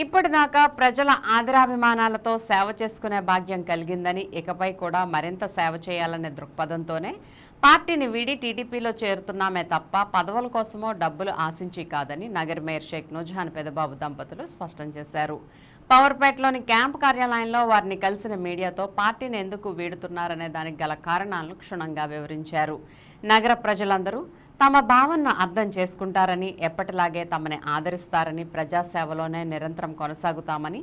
ఇప్పటిదాకా ప్రజల ఆదరాభిమానాలతో సేవ చేసుకునే భాగ్యం కలిగిందని, ఇకపై కూడా మరింత సేవ చేయాలనే దృక్పథంతోనే పార్టీని వీడి టీడీపీలో చేరుతున్నామే తప్ప పదవుల కోసమో డబ్బులు ఆశించి కాదని నగర మేయర్ షేక్ నూజహాన్ పెదబాబు దంపతులు స్పష్టం చేశారు. పవర్పేటలోని క్యాంపు కార్యాలయంలో వారిని కలిసిన మీడియాతో పార్టీని ఎందుకు వీడుతున్నారనే దానికి గల కారణాలను క్షుణ్ణంగా వివరించారు. నగర ప్రజలందరూ తమ భావనను అర్థం చేసుకుంటారని, ఎప్పటిలాగే తమని ఆదరిస్తారని, ప్రజాసేవలోనే నిరంతరం కొనసాగుతామని,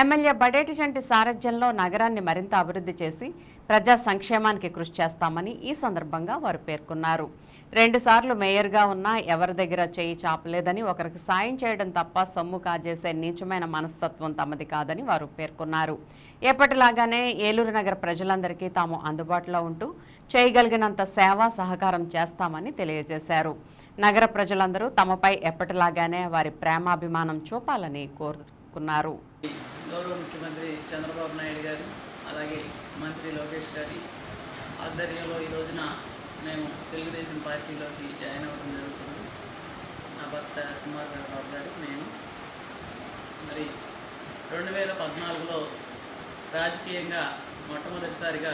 ఎమ్మెల్యే బడేటి చంటి సారథ్యంలో నగరాన్ని మరింత అభివృద్ధి చేసి ప్రజా సంక్షేమానికి కృషి చేస్తామని ఈ సందర్భంగా వారు పేర్కొన్నారు. 2 సార్లు మేయర్గా ఉన్నా ఎవరి దగ్గర చేయి చాపలేదని, ఒకరికి సాయం చేయడం తప్ప సొమ్ము కాజేసే నీచమైన మనస్తత్వం తమది కాదని వారు పేర్కొన్నారు. ఎప్పటిలాగానే ఏలూరు నగర ప్రజలందరికీ తాము అందుబాటులో ఉంటూ చేయగలిగినంత సేవా సహకారం చేస్తామని తెలియజేశారు. నగర ప్రజలందరూ తమపై ఎప్పటిలాగానే వారి ప్రేమాభిమానం చూపాలని కోరుకున్నారు. గౌరవ ముఖ్యమంత్రి చంద్రబాబు నాయుడు గారు అలాగే మంత్రి లోకేష్ గారి ఆధ్వర్యంలో ఈ రోజున మేము తెలుగుదేశం పార్టీలోకి జాయిన్ అవ్వడం జరుగుతుంది. నా భర్త సింహాద్రి బాబు గారు, నేను. మరి 2014లో రాజకీయంగా మొట్టమొదటిసారిగా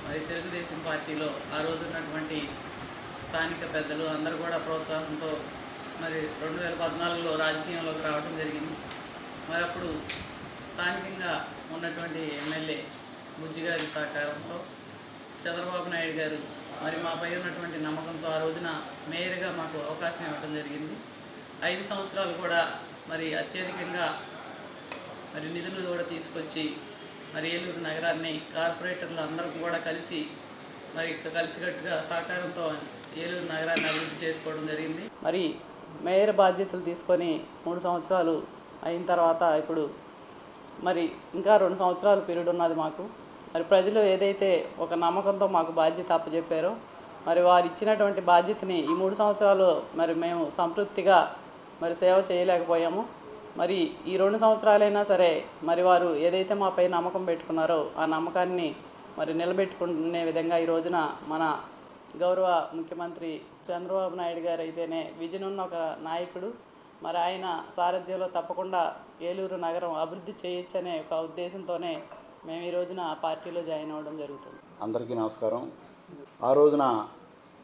మరి తెలుగుదేశం పార్టీలో ఆ రోజు ఉన్నటువంటి స్థానిక పెద్దలు అందరూ కూడా ప్రోత్సాహంతో మరి 2014లో రాజకీయంలోకి రావడం జరిగింది. మరి అప్పుడు స్థానికంగా ఉన్నటువంటి ఎమ్మెల్యే బుజ్జిగారి సహకారంతో చంద్రబాబు నాయుడు గారు మరి మాపై ఉన్నటువంటి నమ్మకంతో ఆ రోజున మేయర్గా మాకు అవకాశం ఇవ్వడం జరిగింది. 5 సంవత్సరాలు కూడా మరి అత్యధికంగా మరి నిధులు కూడా తీసుకొచ్చి మరి ఏలూరు నగరాన్ని కార్పొరేటర్లు అందరూ కూడా కలిసి మరి కలిసికట్టుగా సహకారంతో ఏలూరు నగరాన్ని అభివృద్ధి చేసుకోవడం జరిగింది. మరి మేయర్ బాధ్యతలు తీసుకొని 3 సంవత్సరాలు అయిన తర్వాత ఇప్పుడు మరి ఇంకా 2 సంవత్సరాలు పీరియడ్ ఉన్నది మాకు. మరి ప్రజలు ఏదైతే ఒక నమ్మకంతో మాకు బాధ్యత అప్పచెప్పారో మరి వారు ఇచ్చినటువంటి బాధ్యతని ఈ 3 సంవత్సరాలు మరి మేము సంతృప్తిగా మరి సేవ చేయలేకపోయాము. మరి ఈ 2 సంవత్సరాలైనా సరే మరి వారు ఏదైతే మాపై నమ్మకం పెట్టుకున్నారో ఆ నమ్మకాన్ని మరి నిలబెట్టుకునే విధంగా ఈ రోజున మన గౌరవ ముఖ్యమంత్రి చంద్రబాబు నాయుడు గారు అయితేనే విజన్ ఉన్న ఒక నాయకుడు. మరి ఆయన సారథ్యంలో తప్పకుండా ఏలూరు నగరం అభివృద్ధి చేయొచ్చనే ఒక ఉద్దేశంతోనే మేము ఈ రోజున పార్టీలో జాయిన్ అవ్వడం జరుగుతుంది. అందరికీ నమస్కారం. ఆ రోజున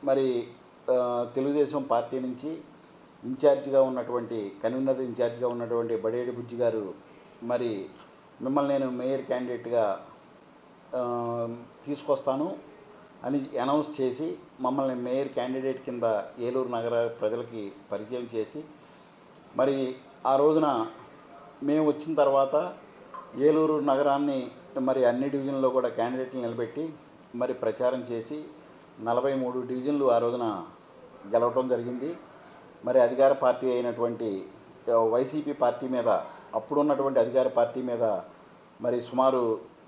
మరి తెలుగుదేశం పార్టీ నుంచి ఇన్ఛార్జిగా ఉన్నటువంటి కన్వీనర్ ఇన్ఛార్జిగా ఉన్నటువంటి బడేటి బుజ్జి గారు మరి మిమ్మల్ని నేను మేయర్ క్యాండిడేట్గా తీసుకొస్తాను అని అనౌన్స్ చేసి మమ్మల్ని మేయర్ క్యాండిడేట్ కింద ఏలూరు నగర ప్రజలకి పరిచయం చేసి మరి ఆ రోజున మేము వచ్చిన తర్వాత ఏలూరు నగరాన్ని మరి అన్ని డివిజన్లో కూడా క్యాండిడేట్లు నిలబెట్టి మరి ప్రచారం చేసి 43 డివిజన్లు ఆ రోజున గెలవటం జరిగింది. మరి అధికార పార్టీ అయినటువంటి వైసీపీ పార్టీ మీద, అప్పుడున్నటువంటి అధికార పార్టీ మీద మరి సుమారు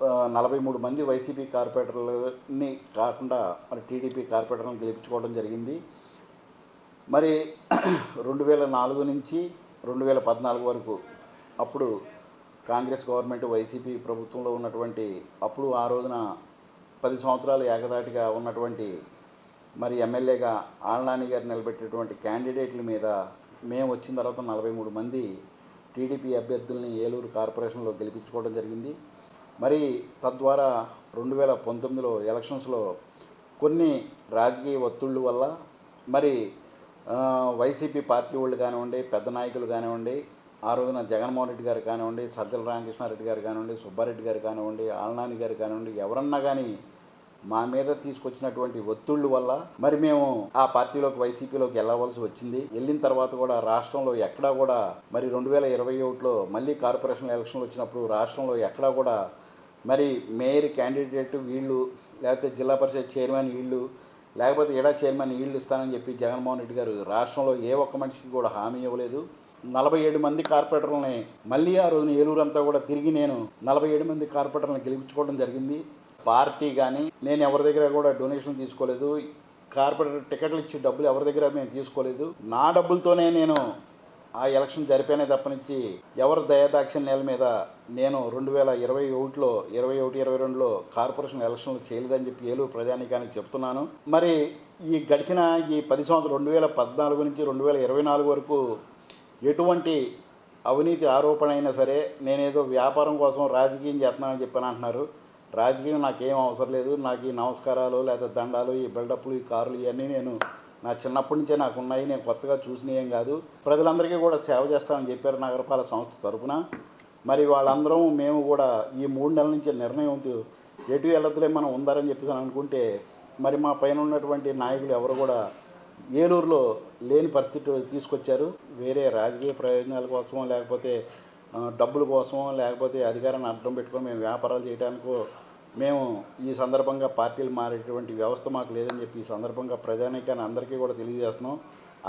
43 మంది వైసీపీ కార్పొరేటర్లని కాకుండా మరి టీడీపీ కార్పొరేటర్లను గెలిపించుకోవడం జరిగింది. మరి 2004 నుంచి 2014 వరకు అప్పుడు కాంగ్రెస్ గవర్నమెంట్ వైసీపీ ప్రభుత్వంలో ఉన్నటువంటి అప్పుడు ఆ రోజున 10 సంవత్సరాలు ఏకదాటిగా ఉన్నటువంటి మరి ఎమ్మెల్యేగా ఆళ్నాని గారు నిలబెట్టేటువంటి క్యాండిడేట్ల మీద మేము వచ్చిన తర్వాత 43 మంది టీడీపీ అభ్యర్థుల్ని ఏలూరు కార్పొరేషన్లో గెలిపించుకోవడం జరిగింది. మరి తద్వారా 2019లో ఎలక్షన్స్లో కొన్ని రాజకీయ ఒత్తిళ్ళు వల్ల మరి వైసీపీ పార్టీ వాళ్ళు కానివ్వండి, పెద్ద నాయకులు కానివ్వండి, ఆ రోజున జగన్మోహన్ రెడ్డి గారు కానివ్వండి, సజ్జల రామకృష్ణారెడ్డి గారు కానివ్వండి, సుబ్బారెడ్డి గారు కానివ్వండి, ఆళ్నాని గారు కానివ్వండి, ఎవరన్నా కానీ మా మీద తీసుకొచ్చినటువంటి ఒత్తిళ్ళు వల్ల మరి మేము ఆ పార్టీలోకి వైసీపీలోకి వెళ్ళవలసి వచ్చింది. వెళ్ళిన తర్వాత కూడా రాష్ట్రంలో ఎక్కడా కూడా మరి 2021లో మళ్ళీ కార్పొరేషన్ ఎలక్షన్లు వచ్చినప్పుడు రాష్ట్రంలో ఎక్కడా కూడా మరి మేయర్ క్యాండిడేట్ వీళ్ళు, లేకపోతే జిల్లా పరిషత్ చైర్మన్ వీళ్ళు, లేకపోతే ఏడా చైర్మన్ వీళ్ళు ఇస్తానని చెప్పి జగన్మోహన్ రెడ్డి గారు రాష్ట్రంలో ఏ ఒక్క మనిషికి కూడా హామీ ఇవ్వలేదు. 47 మంది కార్పొరేటర్లని మళ్ళీ ఆ రోజున ఏలూరు అంతా కూడా తిరిగి నేను 47 మంది కార్పొరేటర్లను గెలిపించుకోవడం జరిగింది. పార్టీ కానీ నేను ఎవరి దగ్గర కూడా డొనేషన్ తీసుకోలేదు. కార్పొరేటర్ టికెట్లు ఇచ్చి డబ్బులు ఎవరి దగ్గర నేను తీసుకోలేదు. నా డబ్బులతోనే నేను ఆ ఎలక్షన్ జరిపానే తప్పనిచ్చి ఎవరి దయాదాక్షిణ్యాల మీద నేను 2021లో 22లో కార్పొరేషన్ ఎలక్షన్లు చేయలేదని చెప్పి ఏలూరు ప్రజానీకానికి చెప్తున్నాను. మరి ఈ గడిచిన ఈ 10 సంవత్సరాలు 2014 నుంచి 2024 వరకు ఎటువంటి అవినీతి ఆరోపణ అయినా సరే నేనేదో వ్యాపారం కోసం రాజకీయం చేస్తున్నానని చెప్పని అంటున్నారు. రాజకీయం నాకేం అవసరం లేదు. నాకు ఈ నమస్కారాలు లేదా దండాలు, ఈ బిల్డప్లు, ఈ కార్లు ఇవన్నీ నేను నా చిన్నప్పటి నుంచే నాకు ఉన్నాయి. నేను కొత్తగా చూసినవి ఏం కాదు. ప్రజలందరికీ కూడా సేవ చేస్తామని చెప్పారు నగరపాలక సంస్థ తరఫున. మరి వాళ్ళందరం మేము కూడా ఈ 3 నెలల నుంచి నిర్ణయం ఎటు వెళ్ళదులే మనం ఉందారని చెప్పేసి అనుకుంటే మరి మా పైన ఉన్నటువంటి నాయకులు ఎవరు కూడా ఏలూరులో లేని పరిస్థితి తీసుకొచ్చారు. వేరే రాజకీయ ప్రయోజనాల కోసమో లేకపోతే డబ్బుల కోసమో లేకపోతే అధికారాన్ని అడ్డం పెట్టుకొని మేము వ్యాపారాలు చేయడానికో మేము ఈ సందర్భంగా పార్టీలు మారేటువంటి వ్యవస్థ మాకు లేదని చెప్పి ఈ సందర్భంగా ప్రజానీకాన్ని అందరికీ కూడా తెలియజేస్తున్నాం.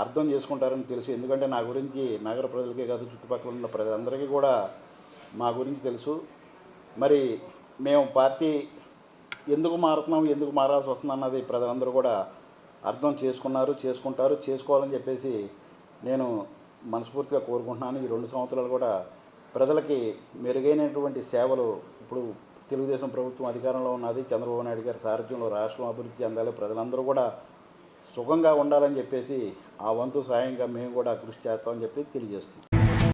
అర్థం చేసుకుంటారని తెలుసు. ఎందుకంటే నా గురించి నగర ప్రజలకే కాదు చుట్టుపక్కల ఉన్న ప్రజలందరికీ కూడా మా గురించి తెలుసు. మరి మేము పార్టీ ఎందుకు మారుతున్నాం, ఎందుకు మారాల్సి వస్తుంది అన్నది ప్రజలందరూ కూడా అర్థం చేసుకుంటారు, చేసుకోవాలని చెప్పేసి నేను మనస్ఫూర్తిగా కోరుకుంటున్నాను. ఈ 2 సంవత్సరాలు కూడా ప్రజలకి మెరుగైనటువంటి సేవలు ఇప్పుడు తెలుగుదేశం ప్రభుత్వం అధికారంలో ఉన్నది. చంద్రబాబు నాయుడు గారి సారథ్యంలో రాష్ట్రం అభివృద్ధి చెందాలి, ప్రజలందరూ కూడా సుఖంగా ఉండాలని చెప్పేసి ఆ వంతు సాయంగా మేము కూడా కృషి చేస్తామని చెప్పి తెలియజేస్తున్నాం.